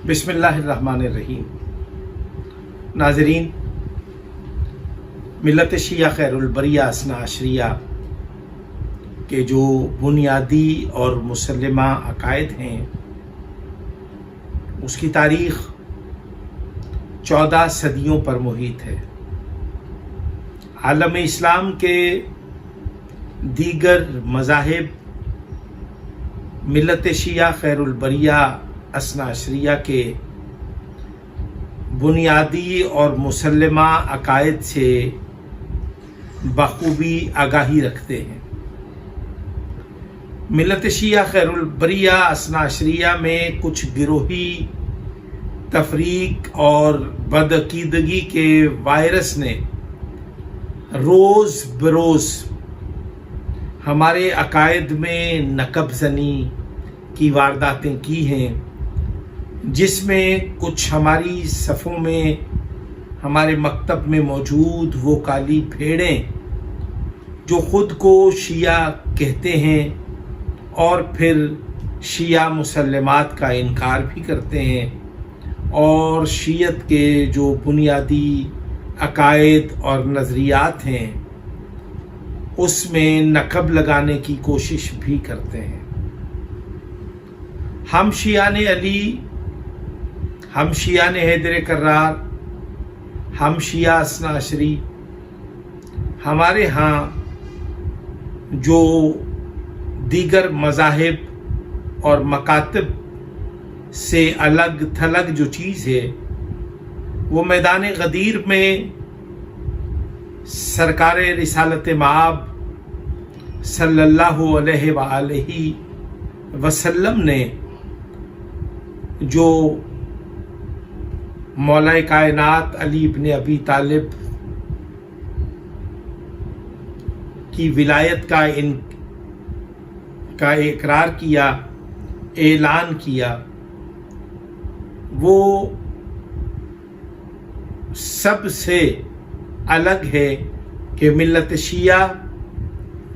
बिस्मिल्लाहिर्रहमानिर्रहीम। नाज़रीन, मिल्लत शिया खैरुल बरिया असना अशरिया के जो बुनियादी और मुसल्लिमा अकायद हैं, उसकी तारीख़ 14 सदियों पर मुहित है। आलम इस्लाम के दीगर मज़ाहिब मिल्लत शिया खैरुल बरिया असना अशरिया के बुनियादी और मुसल्लिमा अकायद से बखूबी आगाही रखते हैं। मिल्लत शिया खैरुल बरिया असना अशरिया में कुछ गिरोही तफरीक और बदअकीदगी के वायरस ने रोज़ बरोज़ हमारे अकायद में नकबज़नी की वारदातें की हैं, जिसमें कुछ हमारी सफ़ों में हमारे मकतब में मौजूद वो काली भेड़ें जो ख़ुद को शिया कहते हैं और फिर शिया मुसल्लमात का इनकार भी करते हैं और शियत के जो बुनियादी अकायद और नज़रियात हैं उसमें नकब लगाने की कोशिश भी करते हैं। हम शियान अली, हम शियान हैदर कर्रार, हम शिया असना अशरी, हमारे यहाँ जो दीगर मज़ाहिब और मकातब से अलग थलग जो चीज़ है वो मैदान गदीर में सरकार रिसालत माब सल्लल्लाहु अलैहि वसल्लम ने जो मौला कायनात अली इब्न अबी तालिब की विलायत का इकरार किया, ऐलान किया, वो सबसे अलग है कि मिल्लत शिया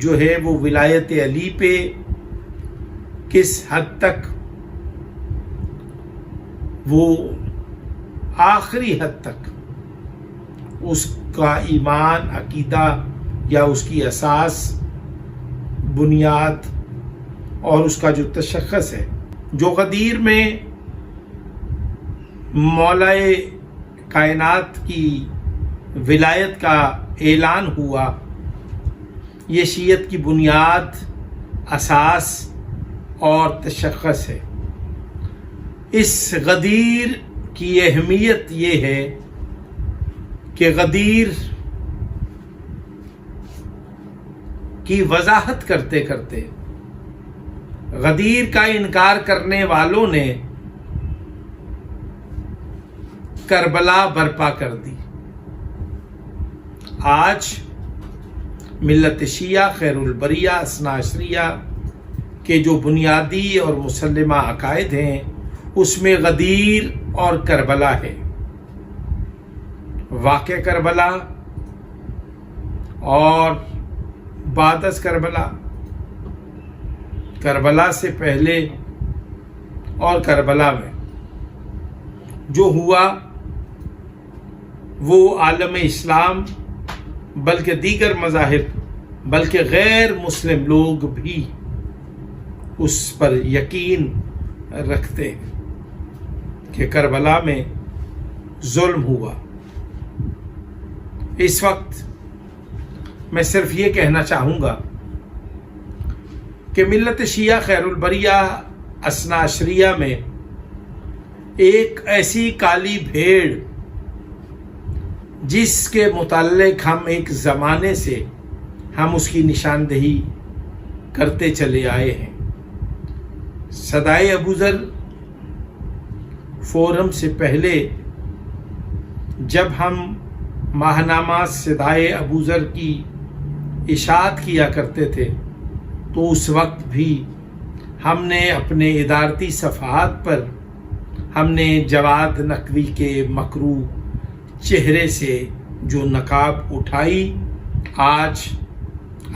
जो है वो विलायत अली पे किस हद तक, वो आखिरी हद तक उसका ईमान, अकीदा या उसकी असास, बुनियाद और उसका जो तशख़्ख़ुस है, जो गदीर में मौलाए कायनात की विलायत का ऐलान हुआ, ये शियत की बुनियाद, असास और तशख़्ख़ुस है। इस गदीर की अहमियत ये है कि गदीर की वजाहत करते करते गदीर का इनकार करने वालों ने करबला बर्पा कर दी। आज मिल्लत शिया खैरुल बरिया असना अशरिया के जो बुनियादी और मुसल्लिमा अकायद हैं उसमें गदीर और करबला है। वाक़े करबला और बादस करबला, करबला से पहले और करबला में जो हुआ वो आलम इस्लाम बल्कि दीगर मज़ाहिब बल्कि गैर मुस्लिम लोग भी उस पर यकीन रखते हैं कि करबला में जुल्म हुआ। इस वक्त मैं सिर्फ ये कहना चाहूँगा कि मिल्लत शिया खैरुल बरिया असना अशरिया में एक ऐसी काली भेड़ जिसके मुताल्लिक़ हम एक ज़माने से हम उसकी निशानदेही करते चले आए हैं। सदाए अबूज़र फोरम से पहले जब हम माहनामा सदाए अबूज़र की इशाअत किया करते थे तो उस वक्त भी हमने अपने इदारती सफ़हात पर हमने जवाद नकवी के मकरू चेहरे से जो नकाब उठाई, आज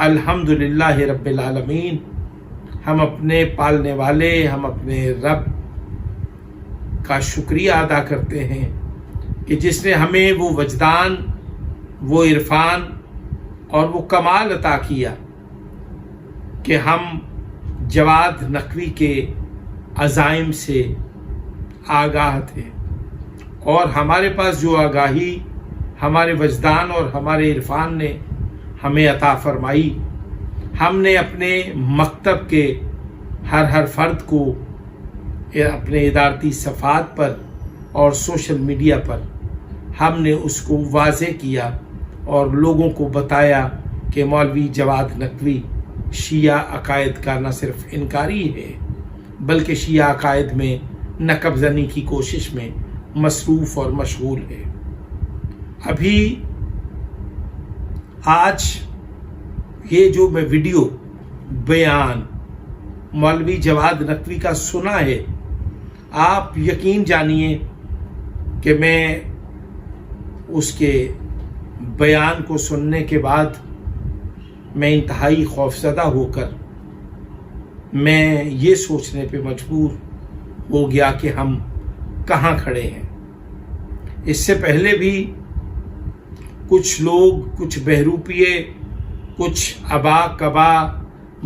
अल्हम्दुलिल्लाह रब्बिल आलमीन हम अपने पालने वाले, हम अपने रब کا شکریہ ادا کرتے ہیں کہ جس نے ہمیں وہ وجدان، وہ عرفان اور وہ کمال عطا کیا کہ ہم جواد نقوی کے عزائم سے آگاہ تھے، اور ہمارے پاس جو آگاہی ہمارے وجدان اور ہمارے عرفان نے ہمیں عطا فرمائی، ہم نے اپنے مکتب کے ہر فرد کو اپنے ادارتی صفحات پر اور سوشل میڈیا پر ہم نے اس کو واضح کیا اور لوگوں کو بتایا کہ مولوی جواد نقوی شیعہ عقائد کا نہ صرف انکاری ہے بلکہ شیعہ عقائد میں نقب زنی کی کوشش میں مصروف اور مشغول ہے۔ ابھی آج یہ جو میں ویڈیو بیان مولوی جواد نقوی کا سنا ہے، آپ یقین جانیے کہ میں اس کے بیان کو سننے کے بعد میں انتہائی خوفزدہ ہو کر میں یہ سوچنے پہ مجبور ہو گیا کہ ہم کہاں کھڑے ہیں۔ اس سے پہلے بھی کچھ لوگ، کچھ بہروپیے، کچھ ابا کبا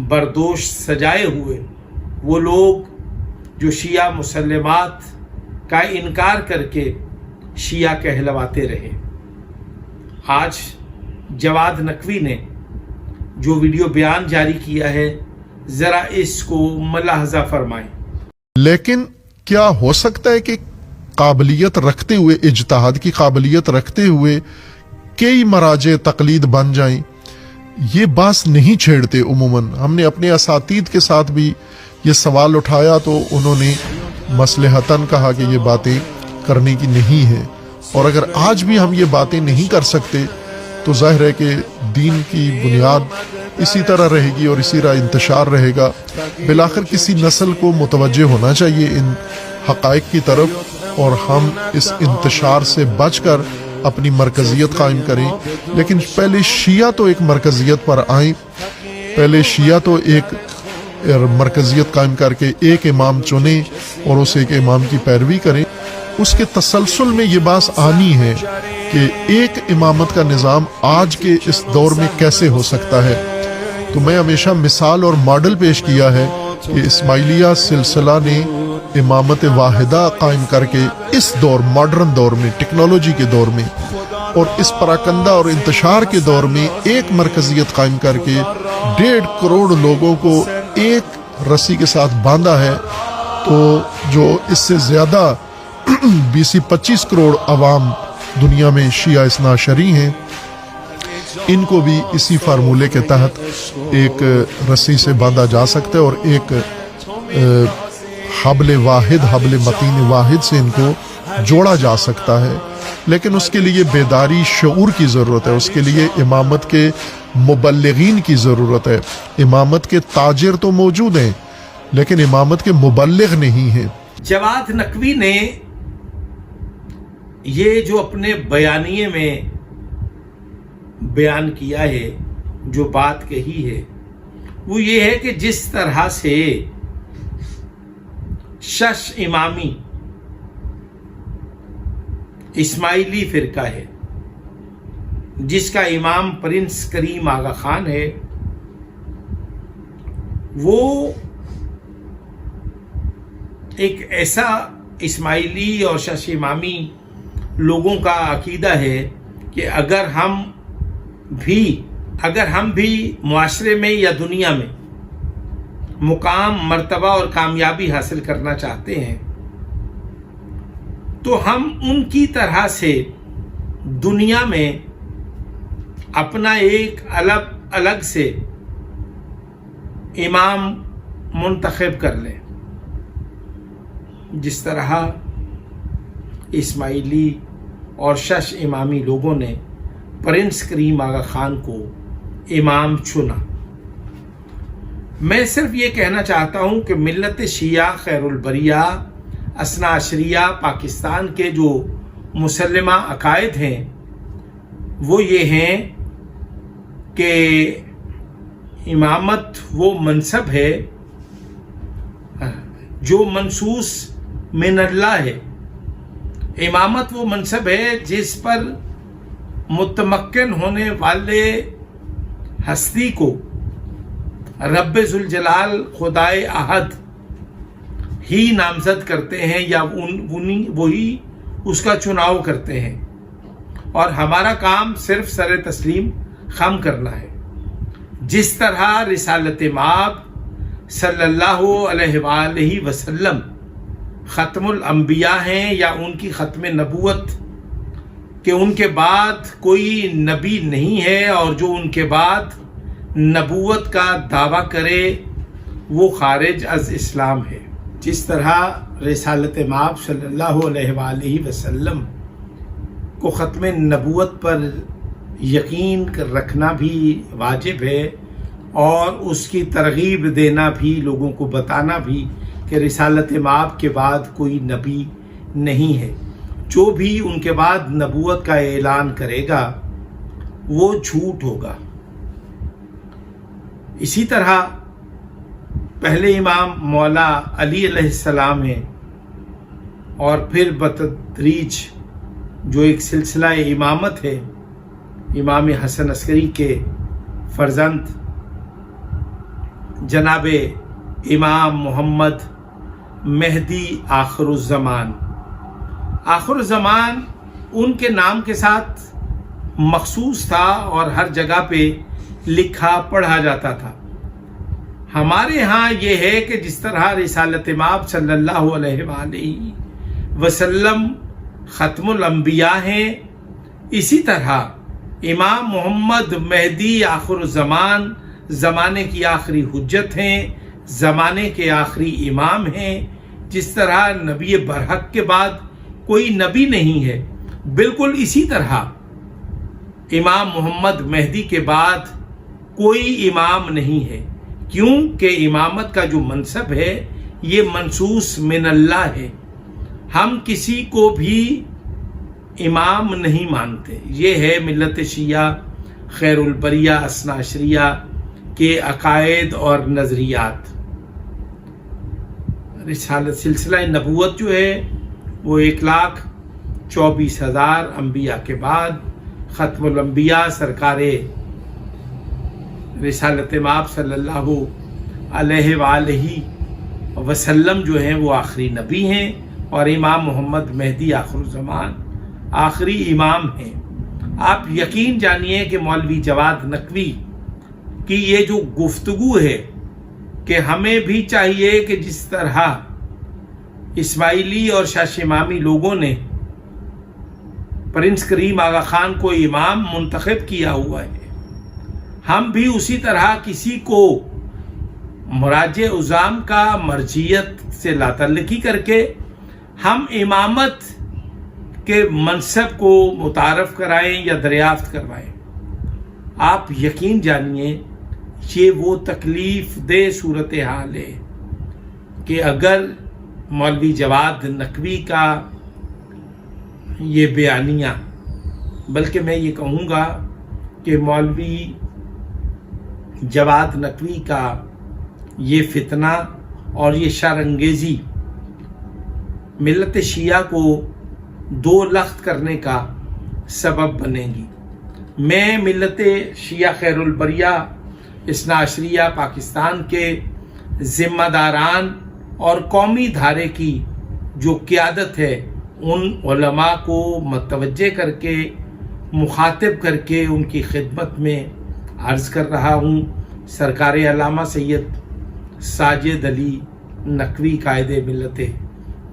بردوش سجائے ہوئے وہ لوگ جو شیعہ مسلمات کا انکار کر کے شیعہ کہلواتے رہے، آج جواد نقوی نے جو ویڈیو بیان جاری کیا ہے، ذرا اس کو ملاحظہ فرمائیں۔ لیکن کیا ہو سکتا ہے کہ قابلیت رکھتے ہوئے، اجتہاد کی قابلیت رکھتے ہوئے کئی مراجع تقلید بن جائیں؟ یہ بات نہیں چھیڑتے۔ عموماً ہم نے اپنے اساتید کے ساتھ بھی یہ سوال اٹھایا تو انہوں نے مصلحتاً کہا کہ یہ باتیں کرنے کی نہیں ہے، اور اگر آج بھی ہم یہ باتیں نہیں کر سکتے تو ظاہر ہے کہ دین کی بنیاد اسی طرح رہے گی اور اسی طرح انتشار رہے گا۔ بالآخر کسی نسل کو متوجہ ہونا چاہیے ان حقائق کی طرف، اور ہم اس انتشار سے بچ کر اپنی مرکزیت قائم کریں۔ لیکن پہلے شیعہ تو ایک مرکزیت پر آئیں، پہلے شیعہ تو ایک مرکزیت قائم کر کے ایک امام چنیں اور اس ایک امام کی پیروی کریں۔ اس کے تسلسل میں یہ بات آنی ہے کہ ایک امامت کا نظام آج کے اس دور میں کیسے ہو سکتا ہے۔ تو میں ہمیشہ مثال اور ماڈل پیش کیا ہے کہ اسماعیلیہ سلسلہ نے امامت واحدہ قائم کر کے اس دور، ماڈرن دور میں، ٹیکنالوجی کے دور میں اور اس پراکندہ اور انتشار کے دور میں ایک مرکزیت قائم کر کے 1.5 کروڑ لوگوں کو ایک رسی کے ساتھ باندھا ہے۔ تو جو اس سے زیادہ 20-25 کروڑ عوام دنیا میں شیعہ اثنا عشری ہیں، ان کو بھی اسی فارمولے کے تحت ایک رسی سے باندھا جا سکتا ہے اور ایک حبل واحد، حبل متین واحد سے ان کو جوڑا جا سکتا ہے۔ لیکن اس کے لیے بیداری، شعور کی ضرورت ہے، اس کے لیے امامت کے مبلغین کی ضرورت ہے۔ امامت کے تاجر تو موجود ہیں لیکن امامت کے مبلغ نہیں ہیں۔ جواد نقوی نے یہ جو اپنے بیانیے میں بیان کیا ہے، جو بات کہی ہے، وہ یہ ہے کہ جس طرح سے شش امامی اسماعیلی فرقہ ہے جس کا امام پرنس کریم آغا خان ہے، وہ ایک ایسا اسماعیلی اور شش امامی لوگوں کا عقیدہ ہے کہ اگر ہم بھی معاشرے میں یا دنیا میں مقام، مرتبہ اور کامیابی حاصل کرنا چاہتے ہیں تو ہم ان کی طرح سے دنیا میں اپنا ایک الگ سے امام منتخب کر لیں، جس طرح اسماعیلی اور شش امامی لوگوں نے پرنس کریم آغا خان کو امام چنا۔ میں صرف یہ کہنا چاہتا ہوں کہ ملت شیعہ خیر البریہ اثنا عشریہ پاکستان کے جو مسلمہ عقائد ہیں وہ یہ ہیں کہ امامت وہ منصب ہے جو منصوص من اللہ ہے، इमामत वो मनसब है जिस पर मुतमक्किन होने वाले हस्ती को रब्बे जुल जलाल खुदाए अहद ही नामजद करते हैं या वही उसका चुनाव करते हैं, और हमारा काम सिर्फ सर तस्लीम खम करना है। जिस तरह रिसालत माब सल्लल्लाहु अलैहि वसल्लम ख़त्मुल अंबिया हैं या उनकी ख़त्म नबूवत कि उनके बाद कोई नबी नहीं है, और जो उनके बाद नबूवत का दावा करे वो खारिज अज इस्लाम है। जिस तरह रिसालत माब सल्लल्लाहु अलैहि वसल्लम को ख़त्म नबूवत पर यकीन रखना भी वाजिब है, और उसकी तरगीब देना भी, लोगों को बताना भी कि रिसालत माब के बाद कोई नबी नहीं है। जो भी उनके बाद नबूवत का ऐलान करेगा वो झूठ होगा। इसी तरह पहले इमाम मौला अली अलैहिस्सलाम हैं, और फिर बतदरीज जो एक सिलसिला इमामत है इमाम हसन अस्करी के फर्जंद जनाब इमाम मोहम्मद मेहदी आखिरुज़्ज़मान। आखिरुज़्ज़मान उनके नाम के साथ मखसूस था और हर जगह पे लिखा पढ़ा जाता था। हमारे यहाँ ये है कि जिस तरह रिसालत माब सल्लल्लाहु अलैहि वसल्लम ख़त्मुल अंबिया हैं, इसी तरह इमाम मोहम्मद मेहदी आखिरुज़्ज़मान ज़माने की आखिरी हुज्जत हैं, ज़माने के आखिरी इमाम हैं। जिस तरह नबी बरहक के बाद कोई नबी नहीं है, बिल्कुल इसी तरह इमाम मोहम्मद मेहदी के बाद कोई इमाम नहीं है, क्योंकि इमामत का जो मनसब है ये मनसूस मिन अल्लाह है। हम किसी को भी इमाम नहीं मानते। ये है मिल्लत शिया खैरुल बरिया असना अशरिया के अकायद और नज़रियात। रिसालत सिलसिला नबूवत जो है वो 1,24,000 अंबिया के बाद ख़त्मुल अंबिया सरकारे रिसालत माब सल्लल्लाहु अलैहि वसल्लम जो हैं वो आखिरी नबी हैं, और इमाम मोहम्मद मेहदी आखिरुज़्ज़मान आखिरी इमाम हैं। आप यकीन जानिए कि मौलवी जवाद नकवी की ये जो गुफ्तगू है कि हमें भी चाहिए कि जिस तरह इस्माइली और शाशिमामी लोगों ने प्रिंस करीम आगा खान को इमाम मुंतखब किया हुआ है, हम भी उसी तरह किसी को मुराजे उज़ाम का मर्जियत से लातल्लकी करके हम इमामत के मनसब को मुतारफ़ कराएं या दरियाफ्त करवाएं। आप यकीन जानिए ये वो तकलीफ़ दे सूरत हाल है कि अगर मौलवी जवाद नकवी का ये बयानिया, बल्कि मैं ये कहूँगा कि मौलवी जवाद नकवी का ये फितना और ये शरअंगेज़ी मिल्लत शिया को दो लख्त करने का सबब बनेगी। मैं मिल्लत शिया खैरुल बरिया इसना अशरिया पाकिस्तान के ज़िम्मेदारान और कौमी धारे की जो क़यादत है उन उलमा को मतवज्जे करके मुखातिब करके उनकी खिदमत में अर्ज़ कर रहा हूँ। सरकार अल्लामा सैयद साजिद अली नकवी कायदे मिल्लत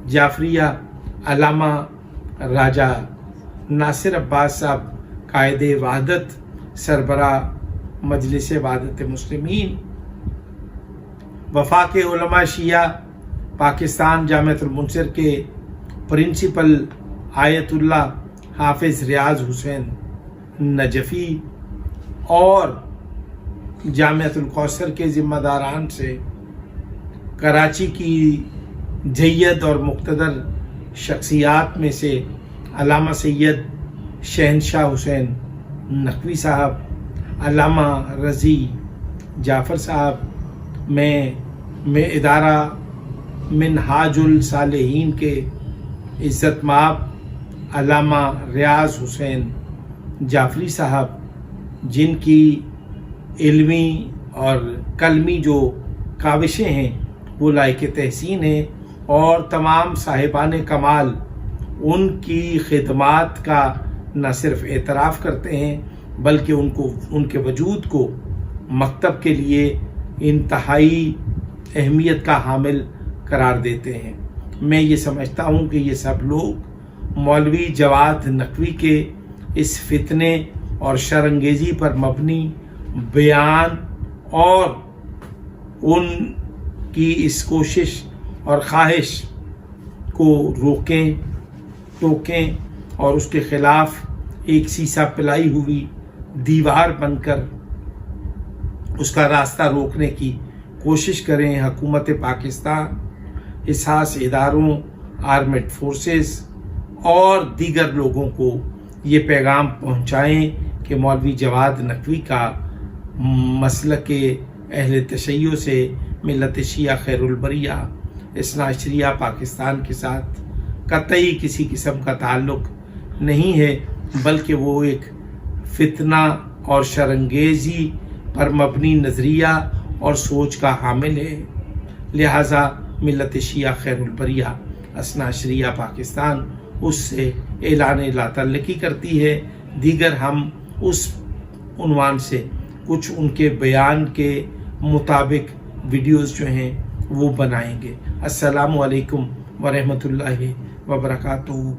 जाफरिया, अल्लामा राजा नासिर अब्बास साहब कायदे वहदत सरबरा मजलिस वहदत मुस्लिमीन, वफाक उलमा शिया पाकिस्तान जामिअतुल मुनसिर के प्रिंसिपल आयतुल्लाह हाफिज़ रियाज हुसैन नजफ़ी और जामिअतुल कौसर के ज़िम्मेदारान से कराची की जय्यद और मुक़्तदर शख्सियात में से अल्लामा सैयद शहनशाह हुसैन नकवी साहब, अल्लामा रज़ी जाफ़र साहब, मैं इदारा मिनहाजुल सालिहीन के इज़्ज़त माब अल्लामा रियाज हुसैन जाफरी साहब, जिनकी इल्मी और कलमी जो काविशें हैं वो लायक तहसीन हैं, और तमाम साहिबान कमाल उनकी खिदमात का न सिर्फ एतराफ़ करते हैं बल्कि उनके वजूद को मकतब के लिए इंतहाई अहमियत का हामिल करार देते हैं। मैं ये समझता हूँ कि ये सब लोग मौलवी जवाद नकवी के इस फितने और शरंगेज़ी पर मबनी बयान और उनकी इस कोशिश और ख्वाहिश को रोकें, टोकें और उसके ख़िलाफ़ एक सीसा पिलाई हुई दीवार बनकर उसका रास्ता रोकने की कोशिश करें। हुकूमत पाकिस्तान, इसास इदारों, आर्मेड फोर्सेस और दीगर लोगों को ये पैगाम पहुँचाएँ कि मौलवी जवाद नकवी का मसलक अहले तशय्यो से मिल्लत शिया खैरुल बरिया इस्ना अशरिया पाकिस्तान के साथ कतई किसी किस्म का ताल्लुक़ नहीं है, बल्कि वो एक फितना और शरंगेज़ी पर मबनी नज़रिया और सोच का हामिल है। लिहाजा मिल्लत शिया खैरुल बरिया इस्ना अशरिया पाकिस्तान उससे ऐलान लातल्लकी करती है। दीगर हम उस उन्वान से कुछ उनके बयान के मुताबिक वीडियोज़ जो हैं वो बनाएंगे। अस्सलामु अलैकुम व रहमतुल्लाहि व बरकातुहू।